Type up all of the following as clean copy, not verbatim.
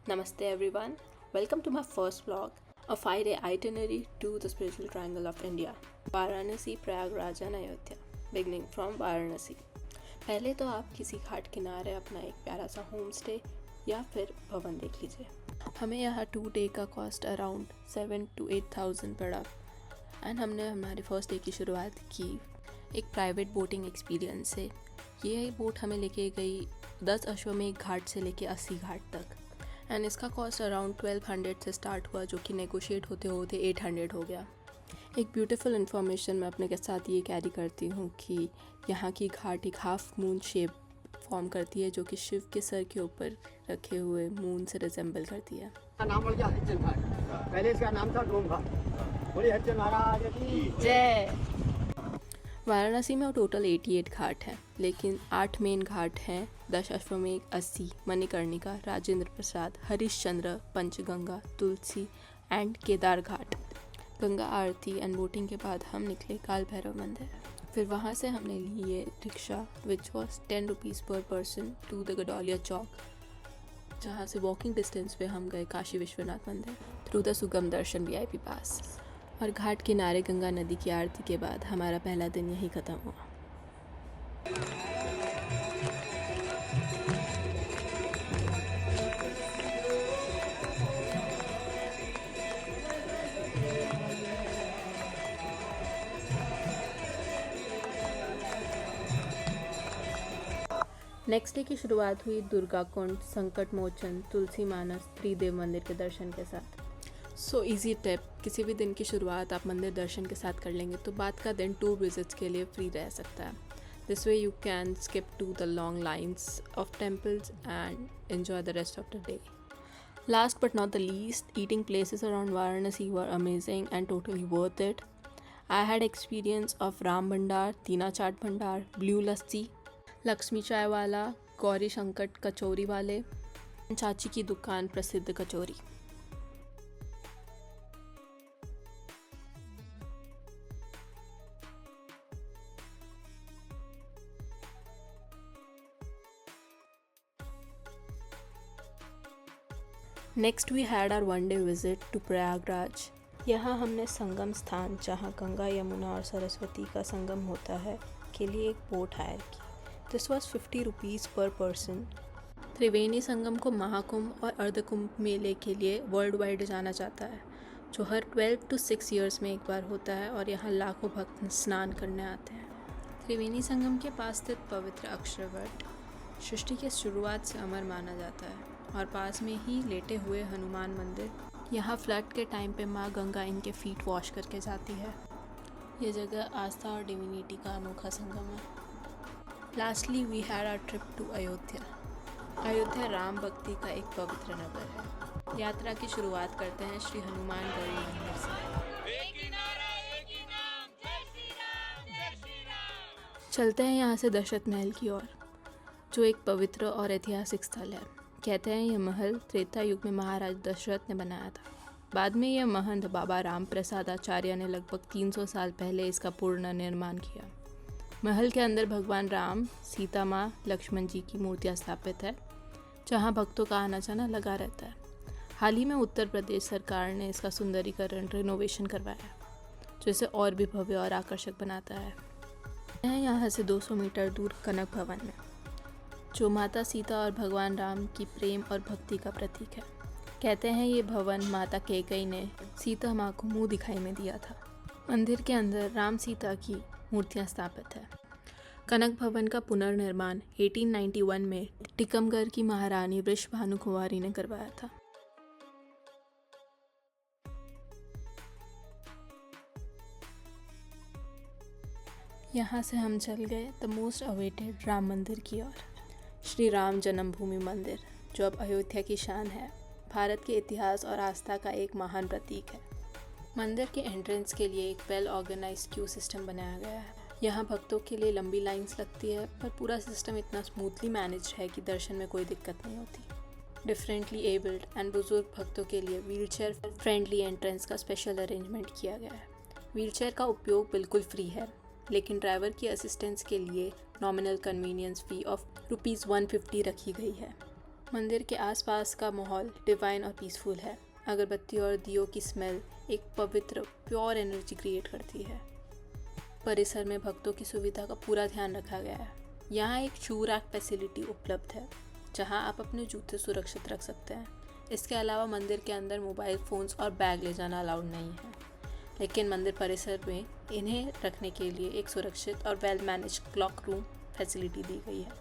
Namaste everyone. Welcome to my first vlog, a 5-day itinerary to the spiritual triangle of India, Varanasi, Prayagraj and Ayodhya, beginning from Varanasi. पहले तो आप किसी घाट किनारे अपना एक प्यारा सा होम स्टे या फिर भवन देख लीजिए। हमें यहाँ 2 डे का कॉस्ट अराउंड 7 to 8,000 पड़ा एंड हमने हमारे फर्स्ट डे की शुरुआत की एक प्राइवेट बोटिंग एक्सपीरियंस से। ये बोट हमें लेके गई 10 अश्वमेध घाट से लेके 80 घाट तक एंड इसका कॉस्ट अराउंड 1200 से स्टार्ट हुआ, जो कि नेगोशिएट होते होते 800 हो गया। एक ब्यूटीफुल इन्फॉर्मेशन मैं अपने के साथ ये कैरी करती हूँ कि यहाँ की घाट एक हाफ मून शेप फॉर्म करती है, जो कि शिव के सर के ऊपर रखे हुए मून से रिजेंबल करती है। नाम बढ़ गया हरिचंद घाट, पहले इसका नाम था डोम घाट। बोले हरिचंद महाराज की जय। वाराणसी में टोटल 88 घाट हैं, लेकिन 8 मेन घाट हैं: Dashashwamedh, 80, Manikarnika, Rajendra Prasad, Harishchandra, Panchganga, Tulsi and Kedar Ghat. Ganga aarti and boating के बाद हम निकले काल भैरव मंदिर। फिर वहाँ से हमने लिए रिक्शा विच वॉज 10 रुपीज़ पर पर्सन टू द गडोलिया चौक, जहाँ से वॉकिंग डिस्टेंस पे हम गए काशी विश्वनाथ मंदिर थ्रू द सुगम दर्शन VIP पास। और घाट किनारे गंगा नदी की आरती के बाद हमारा पहला दिन यहीं ख़त्म हुआ। नेक्स्ट डे की शुरुआत हुई दुर्गा कुंड, संकट मोचन, तुलसी मानस, त्रिदेव मंदिर के दर्शन के साथ। सो इजी टिप, किसी भी दिन की शुरुआत आप मंदिर दर्शन के साथ कर लेंगे तो बाद का दिन टूर विजिट्स के लिए फ्री रह सकता है। This way you can skip to the long lines of temples and enjoy the rest of the day. Last but not the least, eating places around Varanasi were amazing and totally worth it. I had experience of Ram Bhandar, Tina Chaat Bhandar, Blue Lassi, Lakshmi चाय वाला, गौरी शंकर कचौरी वाले, चाची की दुकान प्रसिद्ध kachori. Next we had our 1 day visit to Prayagraj. यहाँ हमने संगम स्थान, जहाँ गंगा, यमुना और सरस्वती का संगम होता है, के लिए एक बोट हायर की। दिस वॉज 50 रुपीज़ पर पर्सन। त्रिवेणी संगम को महाकुंभ और अर्धकुंभ मेले के लिए वर्ल्ड वाइड जाना जाता है, जो हर 12 to 6 ईयर्स में एक बार होता है और यहाँ लाखों भक्त स्नान करने आते हैं। त्रिवेणी संगम के पास स्थित पवित्र अक्षरवट सृष्टि के शुरुआत से अमर माना जाता है, और पास में ही लेटे हुए हनुमान मंदिर। यहाँ फ्लड के टाइम पे माँ गंगा इनके फीट वॉश करके जाती है। ये जगह आस्था और डिविनिटी का अनोखा संगम है। Lastly we had our trip to Ayodhya. Ayodhya Ram भक्ति का एक पवित्र नगर है। यात्रा की शुरुआत करते हैं श्री हनुमान गढ़ी मंदिर से। चलते हैं यहाँ से दशरथ महल की ओर, जो एक पवित्र और ऐतिहासिक स्थल है। कहते हैं यह महल त्रेता युग में महाराज दशरथ ने बनाया था। बाद में यह महंत बाबा राम प्रसाद आचार्य ने लगभग 300 साल पहले इसका पूर्ण निर्माण किया। महल के अंदर भगवान राम, सीता माँ, लक्ष्मण जी की मूर्तियाँ स्थापित है, जहाँ भक्तों का आना जाना लगा रहता है। हाल ही में उत्तर प्रदेश सरकार ने इसका सुंदरीकरण, रिनोवेशन करवाया, जो इसे और भी भव्य और आकर्षक बनाता है। यहाँ से 200 मीटर दूर कनक भवन में, जो माता सीता और भगवान राम की प्रेम और भक्ति का प्रतीक है। कहते हैं ये भवन माता कैकेयी ने सीता माँ को मुँह दिखाई में दिया था। मंदिर के अंदर राम सीता की मूर्तियाँ स्थापित है। कनक भवन का पुनर्निर्माण 1891 में टीकमगढ़ की महारानी वृषभानु कुंवारी ने करवाया था। यहाँ से हम चल गए द मोस्ट अवेटेड राम मंदिर की ओर, श्री राम जन्मभूमि मंदिर, जो अब अयोध्या की शान है। भारत के इतिहास और आस्था का एक महान प्रतीक है। मंदिर के एंट्रेंस के लिए एक वेल ऑर्गेनाइज्ड क्यू सिस्टम बनाया गया है। यहाँ भक्तों के लिए लंबी लाइंस लगती है, पर पूरा सिस्टम इतना स्मूथली मैनेज्ड है कि दर्शन में कोई दिक्कत नहीं होती। डिफरेंटली एबल्ड एंड बुजुर्ग भक्तों के लिए व्हीलचेयर फ्रेंडली एंट्रेंस का स्पेशल अरेंजमेंट किया गया है। व्हीलचेयर का उपयोग बिल्कुल फ्री है, लेकिन ड्राइवर की असिस्टेंस के लिए नॉमिनल कन्वीनियंस फ़ी ऑफ ₹150 रखी गई है। मंदिर के आसपास का माहौल डिवाइन और पीसफुल है। अगरबत्ती और दियों की स्मेल एक पवित्र प्योर एनर्जी क्रिएट करती है। परिसर में भक्तों की सुविधा का पूरा ध्यान रखा गया है। यहाँ एक शू रैक फैसिलिटी उपलब्ध है जहाँ आप अपने जूते सुरक्षित रख सकते हैं। इसके अलावा मंदिर के अंदर मोबाइल फ़ोन्स और बैग ले जाना अलाउड नहीं है, लेकिन मंदिर परिसर में इन्हें रखने के लिए एक सुरक्षित और well manage cloak room facility दी गई है।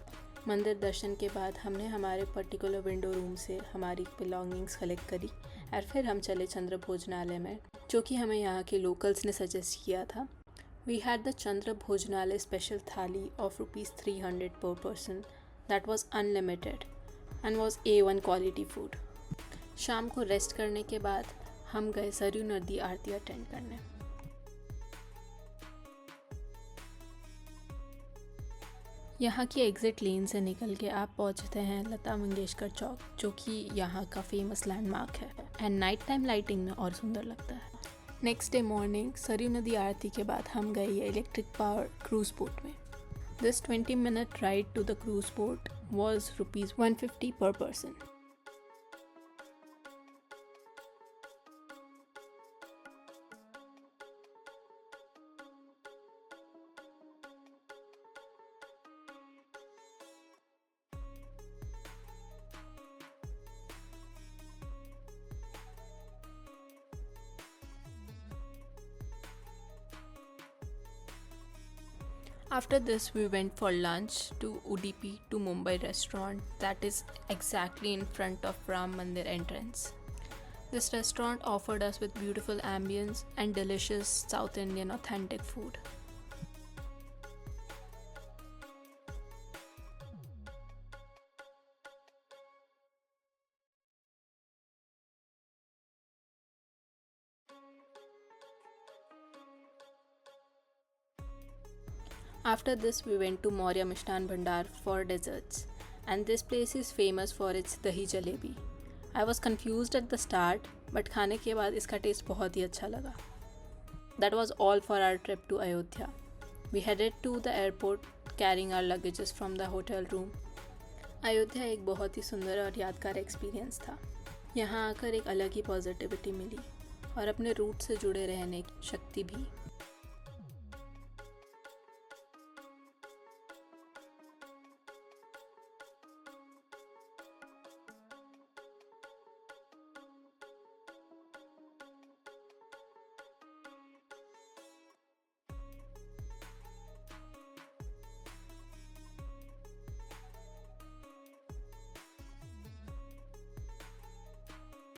मंदिर दर्शन के बाद हमने हमारे पर्टिकुलर विंडो रूम से हमारी बिलोंगिंग्स कलेक्ट करी और फिर हम चले चंद्र भोजनालय में, जो कि हमें यहाँ के लोकल्स ने सजेस्ट किया था। वी हैड द चंद्र भोजनालय स्पेशल थाली of ₹300 per person that was unlimited and was A1 quality food. शाम को रेस्ट करने के बाद हम गए सरयू नदी आरती अटेंड करने। यहाँ की एग्ज़िट लेन से निकल के आप पहुँचते हैं लता मंगेशकर चौक, जो कि यहाँ का फेमस लैंडमार्क है एंड नाइट टाइम लाइटिंग में और सुंदर लगता है। नेक्स्ट डे मॉर्निंग सरयू नदी आरती के बाद हम गए इलेक्ट्रिक पावर क्रूज़ बोट में। This 20-minute ride to the cruise boat was ₹150 per person. After this, we went for lunch to Udupi to Mumbai restaurant that is exactly in front of Ram Mandir entrance. This restaurant offered us with beautiful ambience and delicious South Indian authentic food. After this, we went to Maurya Mishtan Bhandar for desserts, and this place is famous for its dahi jalebi. I was confused at the start, but खाने के बाद इसका test बहुत ही अच्छा लगा. That was all for our trip to Ayodhya. We headed to the airport carrying our luggages from the hotel room. Ayodhya एक बहुत ही सुंदर और यादगार एक्सपीरियंस था। यहाँ आकर एक अलग ही पॉजिटिविटी मिली और अपने रूट से जुड़े रहने की शक्ति भी।